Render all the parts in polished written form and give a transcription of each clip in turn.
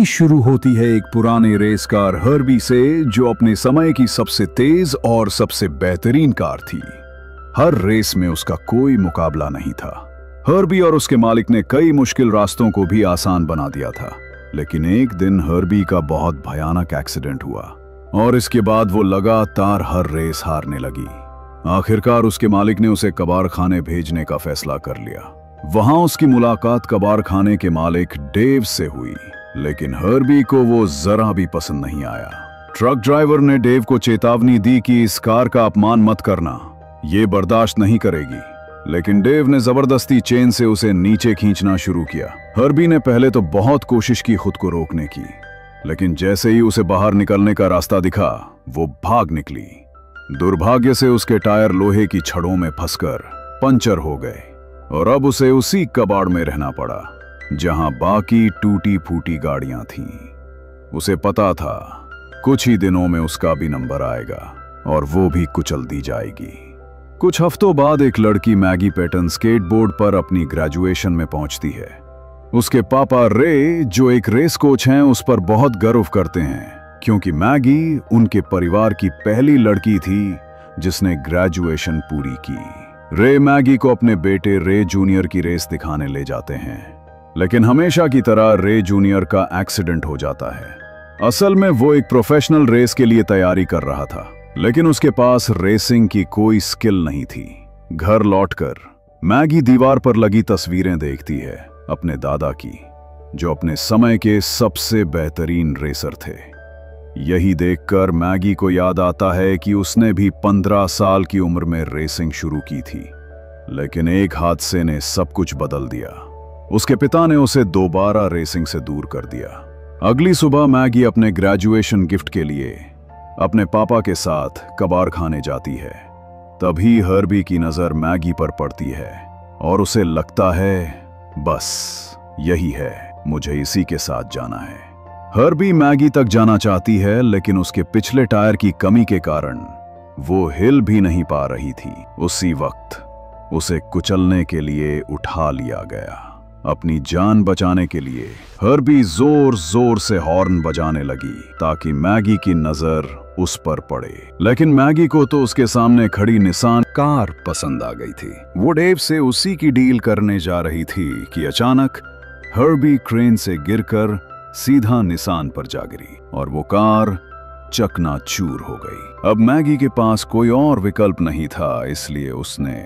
शुरू होती है एक पुराने रेस कार हर्बी से, जो अपने समय की सबसे तेज और सबसे बेहतरीन कार थी। हर रेस में उसका कोई मुकाबला नहीं था। हर्बी और उसके मालिक ने कई मुश्किल रास्तों को भी आसान बना दिया था, लेकिन एक दिन हर्बी का बहुत भयानक एक्सीडेंट हुआ और इसके बाद वो लगातार हर रेस हारने लगी। आखिरकार उसके मालिक ने उसे कबाड़ खाने भेजने का फैसला कर लिया। वहां उसकी मुलाकात कबाड़ खाने के मालिक डेव से हुई, लेकिन हर्बी को वो जरा भी पसंद नहीं आया। ट्रक ड्राइवर ने डेव को चेतावनी दी कि इस कार का अपमान मत करना, ये बर्दाश्त नहीं करेगी, लेकिन डेव ने जबरदस्ती चेन से उसे नीचे खींचना शुरू किया। हर्बी ने पहले तो बहुत कोशिश की खुद को रोकने की, लेकिन जैसे ही उसे बाहर निकलने का रास्ता दिखा, वो भाग निकली। दुर्भाग्य से उसके टायर लोहे की छड़ों में फंसकर पंचर हो गए और अब उसे उसी कबाड़ में रहना पड़ा जहां बाकी टूटी फूटी गाड़ियां थीं। उसे पता था कुछ ही दिनों में उसका भी नंबर आएगा और वो भी कुचल दी जाएगी। कुछ हफ्तों बाद एक लड़की मैगी पैटन स्केटबोर्ड पर अपनी ग्रेजुएशन में पहुंचती है। उसके पापा रे, जो एक रेस कोच हैं, उस पर बहुत गर्व करते हैं क्योंकि मैगी उनके परिवार की पहली लड़की थी जिसने ग्रेजुएशन पूरी की। रे मैगी को अपने बेटे रे जूनियर की रेस दिखाने ले जाते हैं, लेकिन हमेशा की तरह रे जूनियर का एक्सीडेंट हो जाता है। असल में वो एक प्रोफेशनल रेस के लिए तैयारी कर रहा था, लेकिन उसके पास रेसिंग की कोई स्किल नहीं थी। घर लौटकर मैगी दीवार पर लगी तस्वीरें देखती है अपने दादा की, जो अपने समय के सबसे बेहतरीन रेसर थे। यही देखकर मैगी को याद आता है कि उसने भी 15 साल की उम्र में रेसिंग शुरू की थी, लेकिन एक हादसे ने सब कुछ बदल दिया। उसके पिता ने उसे दोबारा रेसिंग से दूर कर दिया। अगली सुबह मैगी अपने ग्रेजुएशन गिफ्ट के लिए अपने पापा के साथ कबाड़ खाने जाती है। तभी हर्बी की नजर मैगी पर पड़ती है और उसे लगता है बस यही है, मुझे इसी के साथ जाना है। हर्बी मैगी तक जाना चाहती है, लेकिन उसके पिछले टायर की कमी के कारण वो हिल भी नहीं पा रही थी। उसी वक्त उसे कुचलने के लिए उठा लिया गया। अपनी जान बचाने के लिए हर्बी जोर जोर से हॉर्न बजाने लगी ताकि मैगी की नजर उस पर पड़े, लेकिन मैगी को तो उसके सामने खड़ी निसान कार पसंद आ गई थी। वो डेव से उसी की डील करने जा रही थी कि अचानक हर्बी क्रेन से गिरकर सीधा निसान पर जा गिरी और वो कार चकनाचूर हो गई। अब मैगी के पास कोई और विकल्प नहीं था, इसलिए उसने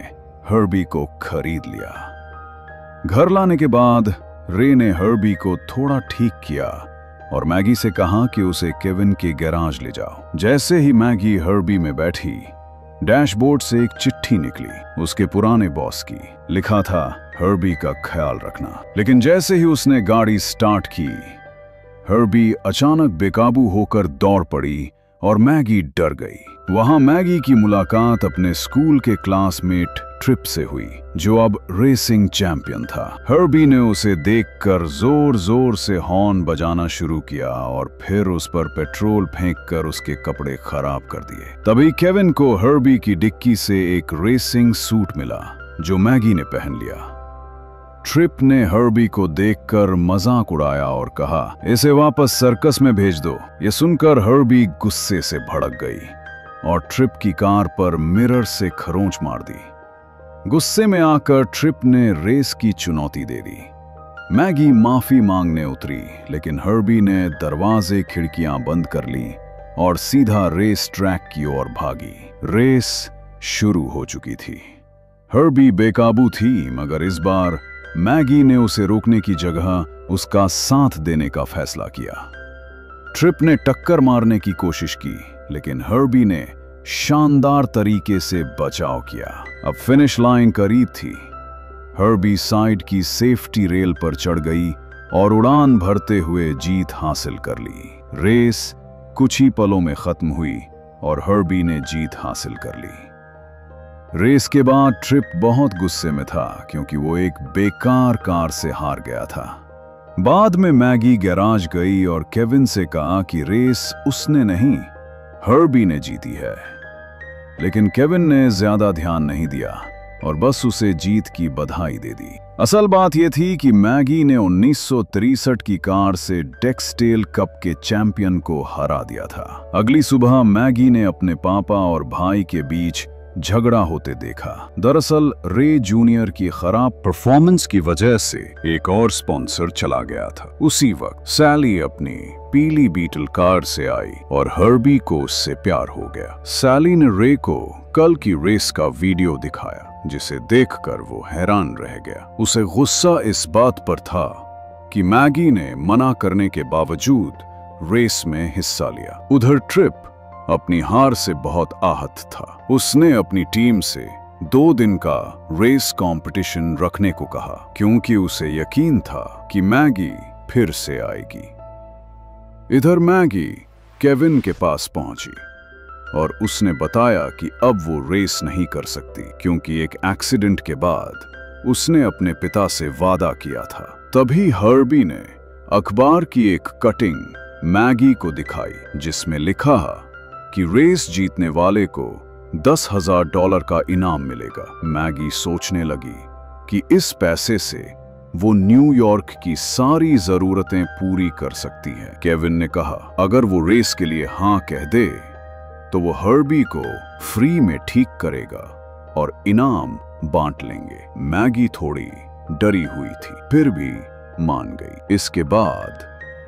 हर्बी को खरीद लिया। घर लाने के बाद रे ने हर्बी को थोड़ा ठीक किया और मैगी से कहा कि उसे केविन के गैराज ले जाओ। जैसे ही मैगी हर्बी में बैठी, डैशबोर्ड से एक चिट्ठी निकली उसके पुराने बॉस की। लिखा था, हर्बी का ख्याल रखना। लेकिन जैसे ही उसने गाड़ी स्टार्ट की, हर्बी अचानक बेकाबू होकर दौड़ पड़ी और मैगी डर गई। वहां मैगी की मुलाकात अपने स्कूल के क्लासमेट ट्रिप से हुई, जो अब रेसिंग चैंपियन था। हर्बी ने उसे देखकर जोर जोर से हॉर्न बजाना शुरू किया और फिर उस पर पेट्रोल फेंककर उसके कपड़े खराब कर दिए। तभी केविन को हर्बी की डिक्की से एक रेसिंग सूट मिला जो मैगी ने पहन लिया। ट्रिप ने हर्बी को देखकर मजाक उड़ाया और कहा, इसे वापस सर्कस में भेज दो। ये सुनकर हर्बी गुस्से से भड़क गई और ट्रिप की कार पर मिरर से खरोंच मार दी। गुस्से में आकर ट्रिप ने रेस की चुनौती दे दी। मैगी माफी मांगने उतरी, लेकिन हर्बी ने दरवाजे खिड़कियां बंद कर ली और सीधा रेस ट्रैक की ओर भागी। रेस शुरू हो चुकी थी। हर्बी बेकाबू थी, मगर इस बार मैगी ने उसे रोकने की जगह उसका साथ देने का फैसला किया। ट्रिप ने टक्कर मारने की कोशिश की, लेकिन हर्बी ने शानदार तरीके से बचाव किया। अब फिनिश लाइन करीब थी। हर्बी साइड की सेफ्टी रेल पर चढ़ गई और उड़ान भरते हुए जीत हासिल कर ली। रेस कुछ ही पलों में खत्म हुई और हर्बी ने जीत हासिल कर ली। रेस के बाद ट्रिप बहुत गुस्से में था क्योंकि वो एक बेकार कार से हार गया था। बाद में मैगी गैराज गई और केविन से कहा कि रेस उसने नहीं, हर्बी ने जीती है। लेकिन केविन ने ज्यादा ध्यान नहीं दिया और बस उसे जीत की बधाई दे दी। असल बात यह थी कि मैगी ने 1963 की कार से डेक्सटेल कप के चैंपियन को हरा दिया था। अगली सुबह मैगी ने अपने पापा और भाई के बीच झगड़ा होते देखा। दरअसल रे जूनियर की खराब परफॉर्मेंस की वजह से एक और स्पॉन्सर चला गया था। उसी वक्त सैली अपनी पीली बीटल कार से आई और हर्बी को उससे प्यार हो गया। सैली ने रे को कल की रेस का वीडियो दिखाया, जिसे देखकर वो हैरान रह गया। उसे गुस्सा इस बात पर था कि मैगी ने मना करने के बावजूद रेस में हिस्सा लिया। उधर ट्रिप अपनी हार से बहुत आहत था। उसने अपनी टीम से 2 दिन का रेस कंपटीशन रखने को कहा, क्योंकि उसे यकीन था कि मैगी फिर से आएगी। इधर मैगी केविन के पास पहुंची और उसने बताया कि अब वो रेस नहीं कर सकती, क्योंकि एक एक्सीडेंट के बाद उसने अपने पिता से वादा किया था। तभी हर्बी ने अखबार की एक कटिंग मैगी को दिखाई, जिसमें लिखा कि रेस जीतने वाले को $10,000 का इनाम मिलेगा। मैगी सोचने लगी कि इस पैसे से वो न्यूयॉर्क की सारी जरूरतें पूरी कर सकती है। केविन ने कहा अगर वो रेस के लिए हाँ कह दे तो वो हर्बी को फ्री में ठीक करेगा और इनाम बांट लेंगे। मैगी थोड़ी डरी हुई थी, फिर भी मान गई। इसके बाद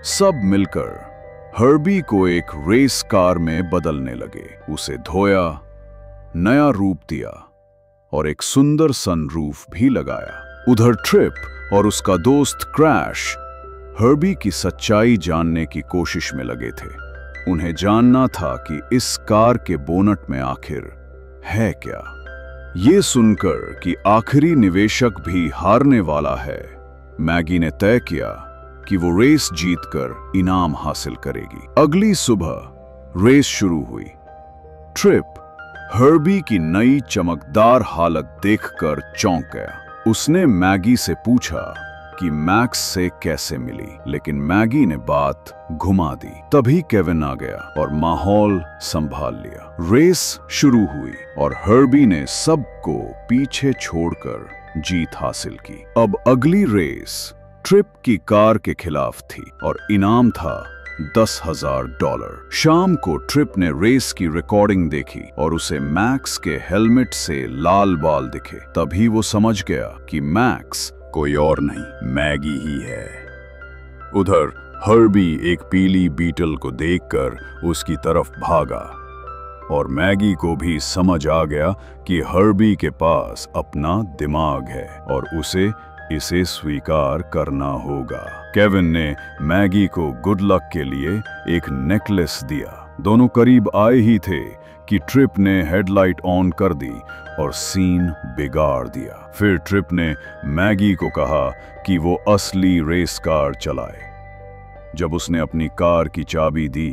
सब मिलकर हर्बी को एक रेस कार में बदलने लगे। उसे धोया, नया रूप दिया और एक सुंदर सनरूफ भी लगाया। उधर ट्रिप और उसका दोस्त क्रैश हर्बी की सच्चाई जानने की कोशिश में लगे थे। उन्हें जानना था कि इस कार के बोनट में आखिर है क्या। ये सुनकर कि आखिरी निवेशक भी हारने वाला है, मैगी ने तय किया कि वो रेस जीतकर इनाम हासिल करेगी। अगली सुबह रेस शुरू हुई। ट्रिप हर्बी की नई चमकदार हालत देखकर चौंक गया। उसने मैगी से पूछा कि मैक्स से कैसे मिली, लेकिन मैगी ने बात घुमा दी। तभी केविन आ गया और माहौल संभाल लिया। रेस शुरू हुई और हर्बी ने सबको पीछे छोड़कर जीत हासिल की। अब अगली रेस ट्रिप की कार के खिलाफ थी और इनाम था $10,000। शाम को ट्रिप ने रेस की रिकॉर्डिंग देखी और उसे मैक्स के हेलमेट से लाल बाल दिखे। तभी वो समझ गया कि मैक्स कोई और नहीं, मैगी ही है। उधर हर्बी एक पीली बीटल को देखकर उसकी तरफ भागा और मैगी को भी समझ आ गया कि हर्बी के पास अपना दिमाग है और उसे इसे स्वीकार करना होगा। केविन ने मैगी को गुड लक के लिए एक नेकलेस दिया। दोनों करीब आए ही थे कि ट्रिप ने हेडलाइट ऑन कर दी और सीन बिगाड़ दिया। फिर ट्रिप ने मैगी को कहा कि वो असली रेस कार चलाए। जब उसने अपनी कार की चाबी दी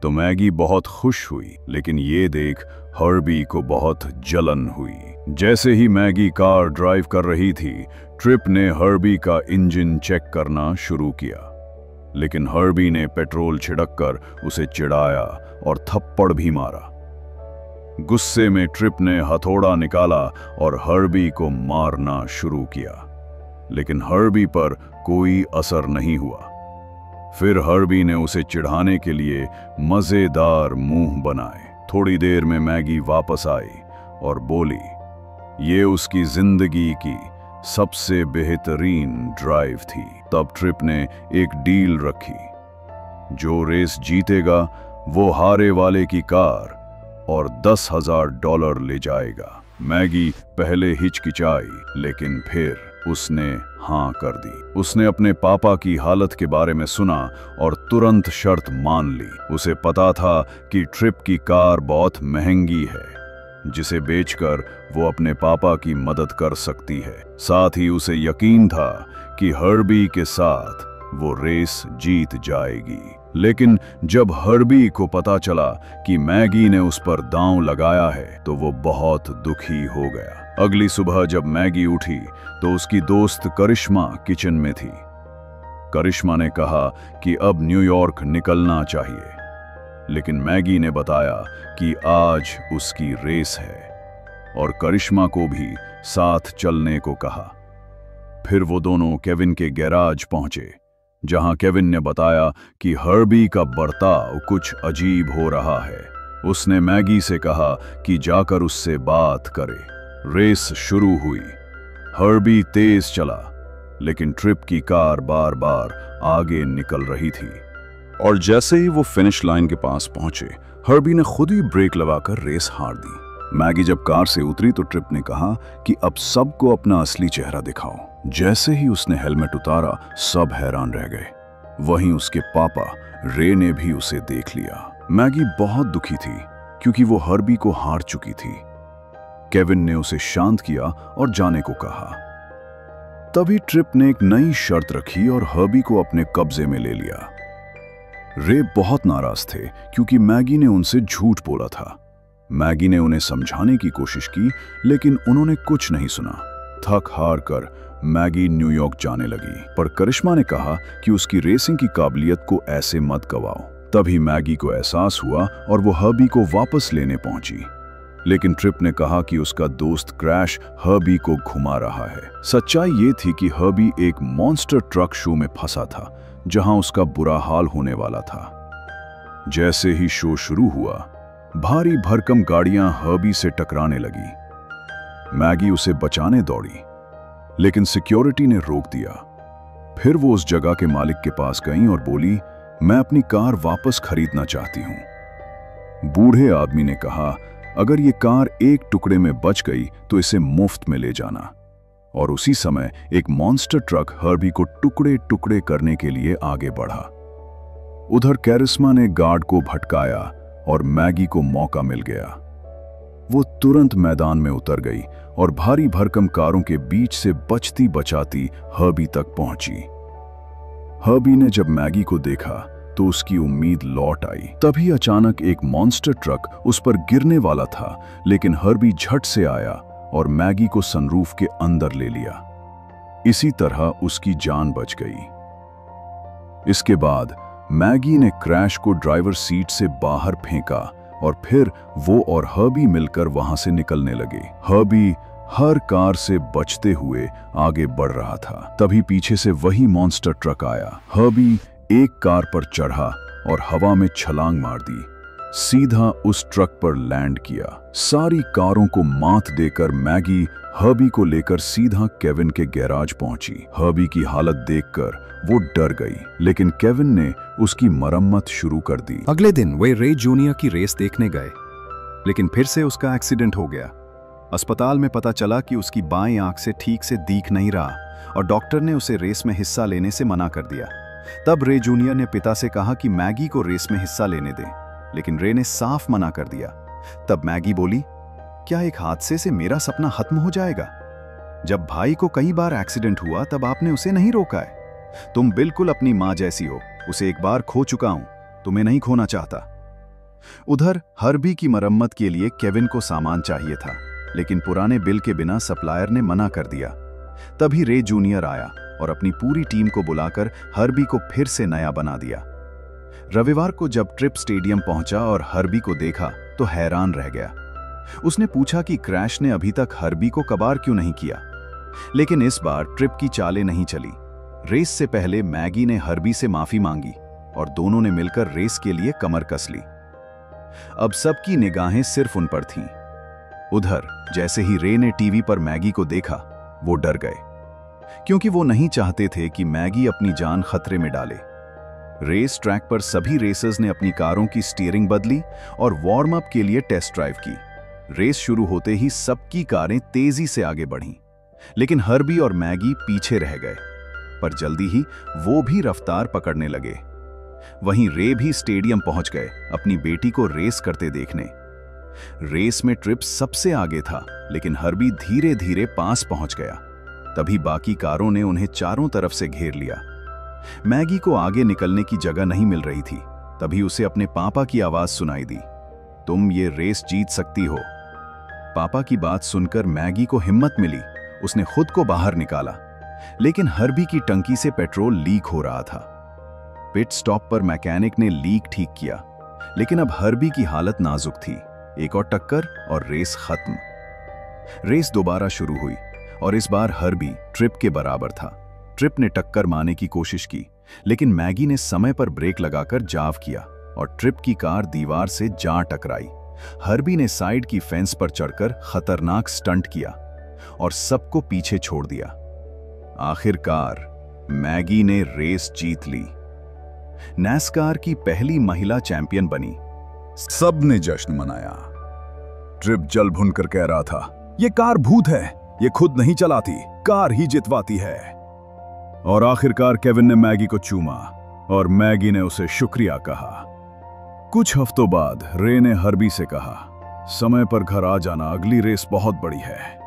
तो मैगी बहुत खुश हुई, लेकिन ये देख हर्बी को बहुत जलन हुई। जैसे ही मैगी कार ड्राइव कर रही थी, ट्रिप ने हर्बी का इंजन चेक करना शुरू किया, लेकिन हर्बी ने पेट्रोल छिड़ककर उसे चिढ़ाया और थप्पड़ भी मारा। गुस्से में ट्रिप ने हथौड़ा निकाला और हर्बी को मारना शुरू किया, लेकिन हर्बी पर कोई असर नहीं हुआ। फिर हर्बी ने उसे चिढ़ाने के लिए मजेदार मुंह बनाए। थोड़ी देर में मैगी वापस आई और बोली ये उसकी जिंदगी की सबसे बेहतरीन ड्राइव थी। तब ट्रिप ने एक डील रखी, जो रेस जीतेगा वो हारे वाले की कार और $10,000 ले जाएगा। मैगी पहले हिचकिचाई, लेकिन फिर उसने हाँ कर दी। उसने अपने पापा की हालत के बारे में सुना और तुरंत शर्त मान ली। उसे पता था कि ट्रिप की कार बहुत महंगी है, जिसे बेचकर वो अपने पापा की मदद कर सकती है। साथ ही उसे यकीन था कि हर्बी के साथ वो रेस जीत जाएगी। लेकिन जब हर्बी को पता चला कि मैगी ने उस पर दांव लगाया है तो वो बहुत दुखी हो गया। अगली सुबह जब मैगी उठी तो उसकी दोस्त करिश्मा किचन में थी। करिश्मा ने कहा कि अब न्यूयॉर्क निकलना चाहिए, लेकिन मैगी ने बताया कि आज उसकी रेस है और करिश्मा को भी साथ चलने को कहा। फिर वो दोनों केविन के गैराज पहुंचे, जहां केविन ने बताया कि हर्बी का बर्ताव कुछ अजीब हो रहा है। उसने मैगी से कहा कि जाकर उससे बात करे। रेस शुरू हुई। हर्बी तेज चला, लेकिन ट्रिप की कार बार बार आगे निकल रही थी। और जैसे ही वो फिनिश लाइन के पास पहुंचे, हर्बी ने खुद ही ब्रेक लगाकर रेस हार दी। मैगी जब कार से उतरी तो ट्रिप ने कहा कि अब सबको अपना असली चेहरा दिखाओ। जैसे ही उसने हेलमेट उतारा, सब हैरान रह गए। वहीं उसके पापा रे ने भी उसे देख लिया। मैगी बहुत दुखी थी क्योंकि वो हर्बी को हार चुकी थी। केविन ने उसे शांत किया और जाने को कहा। तभी ट्रिप ने एक नई शर्त रखी और हर्बी को अपने कब्जे में ले लिया। रे बहुत नाराज थे क्योंकि मैगी ने उनसे झूठ बोला था। मैगी ने उन्हें समझाने की कोशिश की, लेकिन उन्होंने कुछ नहीं सुना। थक हार कर मैगी न्यूयॉर्क जाने लगी, पर करिश्मा ने कहा कि उसकी रेसिंग की काबिलियत को ऐसे मत गवाओ। तभी मैगी को एहसास हुआ और वो हर्बी को वापस लेने पहुंची, लेकिन ट्रिप ने कहा कि उसका दोस्त क्रैश हर्बी को घुमा रहा है। सच्चाई ये थी कि हर्बी एक मॉन्स्टर ट्रक शो में फंसा था, जहां उसका बुरा हाल होने वाला था। जैसे ही शो शुरू हुआ, भारी भरकम गाड़ियां हर्बी से टकराने लगी। मैगी उसे बचाने दौड़ी, लेकिन सिक्योरिटी ने रोक दिया। फिर वो उस जगह के मालिक के पास गई और बोली, मैं अपनी कार वापस खरीदना चाहती हूं। बूढ़े आदमी ने कहा, अगर ये कार एक टुकड़े में बच गई तो इसे मुफ्त में ले जाना। और उसी समय एक मॉन्स्टर ट्रक हर्बी को टुकड़े टुकड़े करने के लिए आगे बढ़ा। उधर करिश्मा ने गार्ड को भटकाया और मैगी को मौका मिल गया। वो तुरंत मैदान में उतर गई और भारी भरकम कारों के बीच से बचती बचाती हर्बी तक पहुंची। हर्बी ने जब मैगी को देखा तो उसकी उम्मीद लौट आई। तभी अचानक एक मॉन्स्टर ट्रक उस पर गिरने वाला था, लेकिन हर्बी झट से आया और मैगी को सनरूफ के अंदर ले लिया। इसी तरह उसकी जान बच गई। इसके बाद मैगी ने क्रैश को ड्राइवर सीट से बाहर फेंका और फिर वो और हर्बी मिलकर वहां से निकलने लगे। हर्बी हर कार से बचते हुए आगे बढ़ रहा था। तभी पीछे से वही मॉन्स्टर ट्रक आया। हर्बी एक कार पर चढ़ा और हवा में छलांग मार दी, सीधा उस ट्रक पर लैंड किया। सारी कारों को मात देकर मैगी हर्बी को लेकर सीधा केविन के गैराज पहुंची। हर्बी की हालत देखकर वो डर गई, लेकिन केविन ने उसकी मरम्मत शुरू कर दी। अगले दिन वे रे जूनियर की रेस देखने गए, लेकिन फिर से उसका एक्सीडेंट हो गया। अस्पताल में पता चला कि उसकी बाईं आंख से ठीक से दिख नहीं रहा और डॉक्टर ने उसे रेस में हिस्सा लेने से मना कर दिया। तब रे जूनियर ने पिता से कहा कि मैगी को रेस में हिस्सा लेने दें, लेकिन रे ने साफ मना कर दिया। तब मैगी बोली, क्या एक हादसे से मेरा सपना खत्म हो जाएगा? जब भाई को कई बार एक्सीडेंट हुआ तब आपने उसे नहीं रोका है। तुम बिल्कुल अपनी मां जैसी हो, उसे एक बार खो चुका हूं, तुम्हें नहीं खोना चाहता। उधर हर्बी की मरम्मत के लिए केविन को सामान चाहिए था, लेकिन पुराने बिल के बिना सप्लायर ने मना कर दिया। तभी रे जूनियर आया और अपनी पूरी टीम को बुलाकर हर्बी को फिर से नया बना दिया। रविवार को जब ट्रिप स्टेडियम पहुंचा और हर्बी को देखा तो हैरान रह गया। उसने पूछा कि क्रैश ने अभी तक हर्बी को कबार क्यों नहीं किया, लेकिन इस बार ट्रिप की चालें नहीं चली। रेस से पहले मैगी ने हर्बी से माफी मांगी और दोनों ने मिलकर रेस के लिए कमर कस ली। अब सबकी निगाहें सिर्फ उन पर थीं। उधर जैसे ही रे ने टीवी पर मैगी को देखा, वो डर गए, क्योंकि वो नहीं चाहते थे कि मैगी अपनी जान खतरे में डाले। रेस ट्रैक पर सभी रेसर्स ने अपनी कारों की स्टीयरिंग बदली और वार्म अप के लिए टेस्ट ड्राइव की। रेस शुरू होते ही सबकी कारें तेजी से आगे बढ़ीं, लेकिन हर्बी और मैगी पीछे रह गए। पर जल्दी ही वो भी रफ्तार पकड़ने लगे। वहीं रे भी स्टेडियम पहुंच गए अपनी बेटी को रेस करते देखने। रेस में ट्रिप सबसे आगे था, लेकिन हर्बी धीरे धीरे पास पहुंच गया। तभी बाकी कारों ने उन्हें चारों तरफ से घेर लिया। मैगी को आगे निकलने की जगह नहीं मिल रही थी। तभी उसे अपने पापा की आवाज सुनाई दी, तुम ये रेस जीत सकती हो। पापा की बात सुनकर मैगी को हिम्मत मिली। उसने खुद को बाहर निकाला, लेकिन हर्बी की टंकी से पेट्रोल लीक हो रहा था। पिट स्टॉप पर मैकेनिक ने लीक ठीक किया, लेकिन अब हर्बी की हालत नाजुक थी। एक और टक्कर और रेस खत्म। रेस दोबारा शुरू हुई और इस बार हर्बी ट्रिप के बराबर था। ट्रिप ने टक्कर मारने की कोशिश की, लेकिन मैगी ने समय पर ब्रेक लगाकर जाव किया और ट्रिप की कार दीवार से जा टकराई। हर्बी ने साइड की फेंस पर चढ़कर खतरनाक स्टंट किया और सबको पीछे छोड़ दिया। आखिरकार मैगी ने रेस जीत ली। नैस्कार की पहली महिला चैंपियन बनी। सबने जश्न मनाया। ट्रिप जल भुनकर कह रहा था, ये कार भूत है, ये खुद नहीं चलाती, कार ही जितवाती है। और आखिरकार केविन ने मैगी को चूमा और मैगी ने उसे शुक्रिया कहा। कुछ हफ्तों बाद रे ने हर्बी से कहा, समय पर घर आ जाना, अगली रेस बहुत बड़ी है।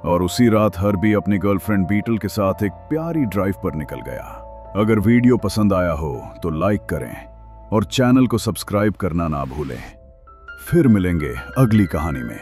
और उसी रात हर्बी अपनी गर्लफ्रेंड बीटल के साथ एक प्यारी ड्राइव पर निकल गया। अगर वीडियो पसंद आया हो तो लाइक करें और चैनल को सब्सक्राइब करना ना भूलें। फिर मिलेंगे अगली कहानी में।